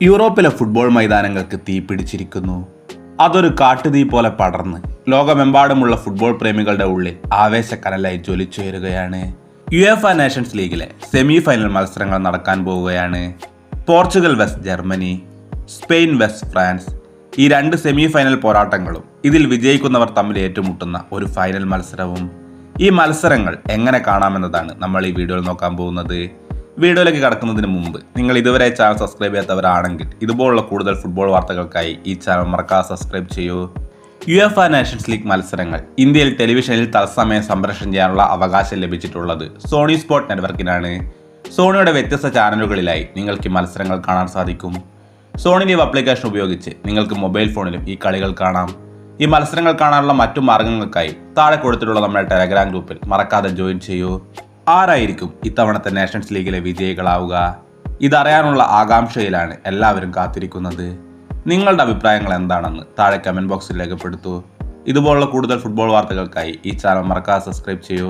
യൂറോപ്പിലെ ഫുട്ബോൾ മൈതാനങ്ങൾക്ക് തീ പിടിച്ചിരിക്കുന്നു. അതൊരു കാട്ടുതീ പോലെ പടർന്ന് ലോകമെമ്പാടുമുള്ള ഫുട്ബോൾ പ്രേമികളുടെ ഉള്ളിൽ ആവേശക്കനലായി ജ്വലിച്ചുയരുകയാണ്. യുവേഫ നേഷൻസ് ലീഗിലെ സെമി ഫൈനൽ മത്സരങ്ങൾ നടക്കാൻ പോവുകയാണ്. Portugal west Germany, Spain west France, ഈ രണ്ട് സെമി ഫൈനൽ പോരാട്ടങ്ങളും ഇതിൽ വിജയിക്കുന്നവർ തമ്മിൽ ഏറ്റുമുട്ടുന്ന ഒരു ഫൈനൽ മത്സരവും. ഈ മത്സരങ്ങൾ എങ്ങനെ കാണാമെന്നതാണ് നമ്മൾ ഈ വീഡിയോയിൽ നോക്കാൻ പോകുന്നത്. വീഡിയോയിലേക്ക് കടക്കുന്നതിന് മുമ്പ് നിങ്ങൾ ഇതുവരെ ചാനൽ സബ്സ്ക്രൈബ് ചെയ്യാത്തവരാണെങ്കിൽ ഇതുപോലുള്ള കൂടുതൽ ഫുട്ബോൾ വാർത്തകൾക്കായി ഈ ചാനൽ മറക്കാതെ സബ്സ്ക്രൈബ് ചെയ്യൂ. യുവേഫ നേഷൻസ് ലീഗ് മത്സരങ്ങൾ ഇന്ത്യയിൽ ടെലിവിഷനിൽ തത്സമയം സംപ്രേഷണം ചെയ്യാനുള്ള അവകാശം ലഭിച്ചിട്ടുള്ളത് സോണി സ്പോർട്ട് നെറ്റ്വർക്കിനാണ്. സോണിയുടെ വ്യത്യസ്ത ചാനലുകളിലായി നിങ്ങൾക്ക് ഈ മത്സരങ്ങൾ കാണാൻ സാധിക്കും. സോണി ലീവ് ആപ്ലിക്കേഷൻ ഉപയോഗിച്ച് നിങ്ങൾക്ക് മൊബൈൽ ഫോണിലും ഈ കളികൾ കാണാം. ഈ മത്സരങ്ങൾ കാണാനുള്ള മറ്റു മാർഗങ്ങൾക്കായി താഴെ കൊടുത്തിട്ടുള്ള നമ്മുടെ ടെലഗ്രാം ഗ്രൂപ്പിൽ മറക്കാതെ ജോയിൻ ചെയ്യൂ. ആരായിരിക്കും ഇത്തവണത്തെ നേഷൻസ് ലീഗിലെ വിജയികളാവുക? ഇതറിയാനുള്ള ആകാംക്ഷയിലാണ് എല്ലാവരും കാത്തിരിക്കുന്നത്. നിങ്ങളുടെ അഭിപ്രായങ്ങൾ എന്താണെന്ന് താഴെ കമൻറ്റ് ബോക്സിൽ രേഖപ്പെടുത്തൂ. ഇതുപോലുള്ള കൂടുതൽ ഫുട്ബോൾ വാർത്തകൾക്കായി ഈ ചാനൽ മറക്കാതെ സബ്സ്ക്രൈബ് ചെയ്യൂ.